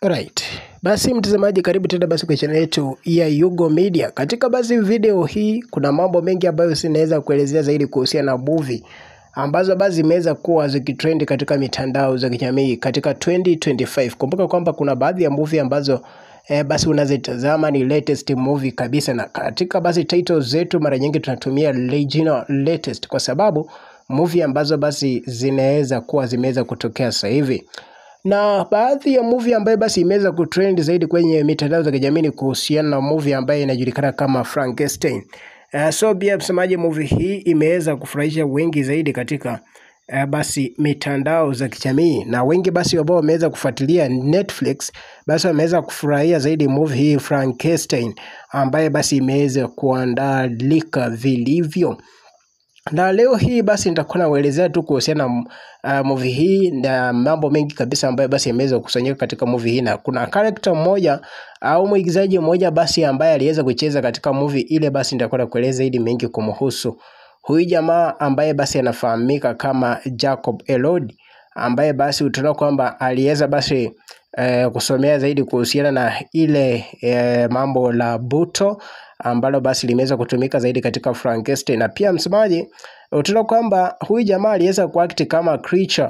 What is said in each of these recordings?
Right. Basi mtazamaji, karibu tena basi kwa channel yetu ya Yugo Media. Katika basi video hii kuna mambo mengi ambayo sinaweza kuelezea zaidi kuhusiana na movie ambazo basi zimeweza kuwa zikitrend katika mitandao za kijamii katika 2025. Kumbuka kwamba kuna baadhi ya movie ambazo basi unazitazama ni latest movie kabisa, na katika basi titles zetu mara nyingi tunatumia original latest kwa sababu movie ambazo basi zinaweza kuwa zimeweza kutokea sasa hivi. Na baadhi ya movie ambayo basi imeweza kutrend zaidi kwenye mitandao za kijamii ni kuhusiana na movie ambayo inajulikana kama Frankenstein. So pia msemaji, movie hii imeweza kufurahisha wengi zaidi katika basi mitandao za kijamii, na wengi basi ambao wameweza kufuatilia Netflix basi wameweza kufurahia zaidi movie hii Frankenstein ambayo basi imeweza kuandalika vilivyo. Na leo hii basi nitakuwa naelezea tu kuhusiana na movie hii na mambo mengi kabisa ambayo basi yameweza kukusanyika katika movie hii, na kuna character mmoja au mwigizaji mmoja basi ambaye aliweza kucheza katika movie ile, basi nitakuwa nakueleza zaidi mengi kumhusu huyu jamaa ambaye basi anafahamika kama Jacob Elordi, ambaye basi utaona kwamba aliweza basi kusomea zaidi kuhusiana na ile mambo la buto ambalo basi limeweza kutumika zaidi katika Frankenstein. Na pia msemaji, utaona kwamba huyu jamaa aliweza kuact kama creature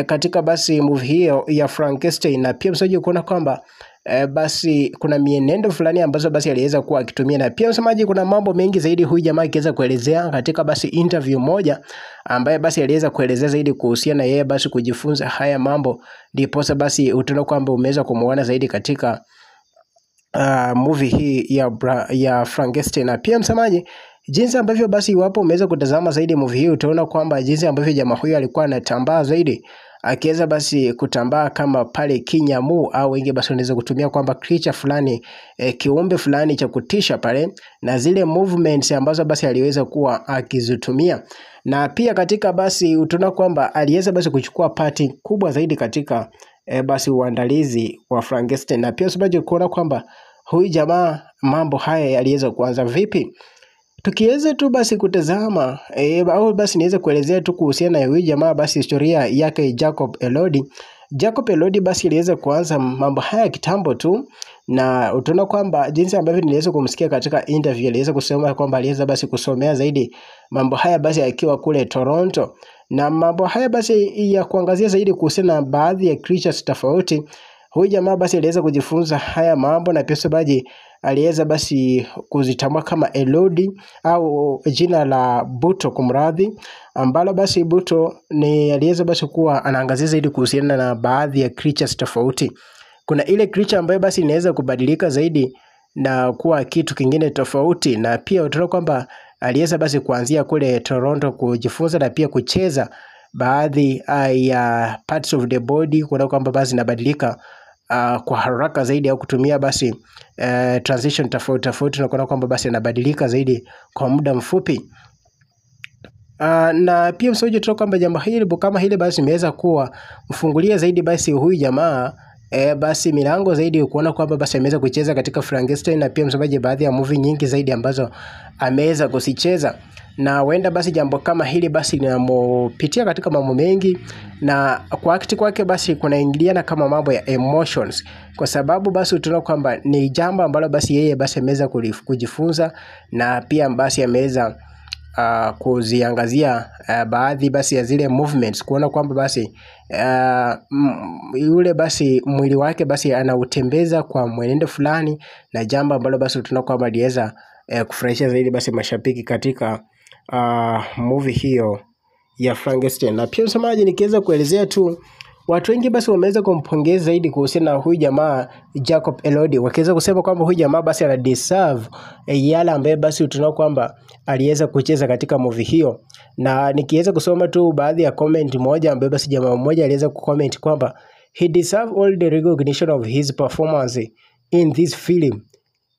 katika basi movie hiyo ya Frankenstein. Na pia msemaji, kuona kwamba basi kuna mienendo fulani ambazo basi aliweza kuwa akitumia. Na pia msemaji, kuna mambo mengi zaidi huyu jamaa akiweza kuelezea katika basi interview moja ambaye basi aliweza kuelezea zaidi kuhusiana na yeye basi kujifunza haya mambo, ndipo basi utaona kwamba umeweza kumuona zaidi katika movie hii ya Frankenstein. Na pia msemaji, jinsi ambavyo basi iwapo umeweza kutazama zaidi movie hii utaona kwamba jinsi ambavyo jamaa huyu alikuwa anatambaa zaidi, akiweza basi kutambaa kama pale kinyamu, au wengi basi unaweza kutumia kwamba creature fulani, kiumbe fulani cha kutisha pale, na zile movements ambazo basi aliweza kuwa akizitumia. Na pia katika basi utaona kwamba aliweza basi kuchukua party kubwa zaidi katika basi uandalizi wa Frankenstein. Na pia sababu kuona kwamba huyu jamaa mambo haya yaliweza kuanza vipi, tukiweza tu basi kutazama au basi niweze kuelezea tu kuhusiana na huyu jamaa basi historia yake Jacob Elordi. Jacob Elordi basi aliweza kuanza mambo haya kitambo tu, na utaona kwamba jinsi ambavyo niliweza kumsikia katika interview aliweza kusema kwamba aliweza basi kusomea zaidi mambo haya basi akiwa kule Toronto, na mambo haya basi ya kuangazia zaidi kuhusiana na baadhi ya creatures tofauti. Huyu jamaa basi aliweza kujifunza haya mambo, na pia sababu aliweza basi kuzitambua kama Elordi au jina la buto kumradhi, ambalo basi buto ni aliweza basi kuwa anaangazia zaidi kuhusiana na baadhi ya creatures tofauti. Kuna ile creature ambayo basi inaweza kubadilika zaidi na kuwa kitu kingine tofauti, na pia utaona kwamba aliweza basi kuanzia kule Toronto kujifunza na pia kucheza baadhi ya parts of the body, kuna kwamba basi inabadilika kwa haraka zaidi au kutumia basi transition tofauti, na kuna kwamba basi inabadilika zaidi kwa muda mfupi. Na pia msoje tu kwamba jambo hili kama hili basi imeweza kuwa mfungulia zaidi basi huyu jamaa basi milango zaidi kuona kwamba basi ameweza kucheza katika Frankenstein, na pia msomaji baadhi ya movie nyingi zaidi ambazo ameweza kusicheza. Na wenda basi jambo kama hili basi linamopitia katika mambo mengi, na kwa act kwake basi kuna ingiliana kama mambo ya emotions, kwa sababu basi utaona kwamba ni jambo ambalo basi yeye basi ameweza kujifunza, na pia basi ameweza kuziangazia baadhi basi ya zile movements, kuona kwamba basi yule basi mwili wake basi anautembeza kwa mwenendo fulani, na jambo ambalo basi utaona kwamba aliweza kufurahisha zaidi basi mashabiki katika movie hiyo ya Frankenstein. Na pia msamaji, nikiweza kuelezea tu, watu wengi basi wameweza kumpongeza zaidi kuhusiana na huyu jamaa Jacob Elordi, wakiweza kusema kwamba huyu jamaa basi ana deserve yale ambaye basi utaona kwamba aliweza kucheza katika movie hiyo. Na nikiweza kusoma tu baadhi ya comment moja ambaye basi jamaa mmoja aliweza kucomment kwamba he deserve all the recognition of his performance in this film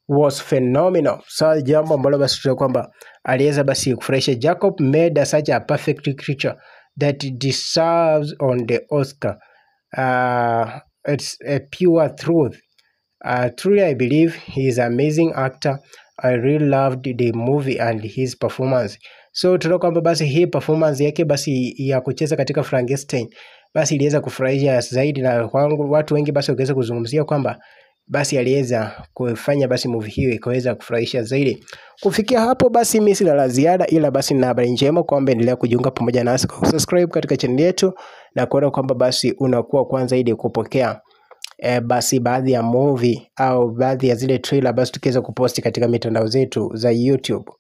was phenomenal. So jambo ambalo basi tunaona kwamba aliweza basi kufurahisha. Jacob made such a perfect creature that deserves on the Oscar. It's a pure truth. Truly I believe he is an amazing actor. I really loved the movie and his performance. So tunaona kwamba basi hii performance yake basi ya kucheza katika Frankenstein basi iliweza kufurahisha zaidi, na watu wengi basi wakaweza kuzungumzia kwamba basi aliweza kufanya basi movie hiyo ikaweza kufurahisha zaidi. Kufikia hapo basi mimi sina la ziada, ila basi nina habari njema kwamba endelea kujiunga pamoja nasi kwa subscribe katika channel yetu na kuona kwamba basi unakuwa kwanza ili kupokea basi baadhi ya movie au baadhi ya zile trailer basi tukiweza kuposti katika mitandao zetu za YouTube.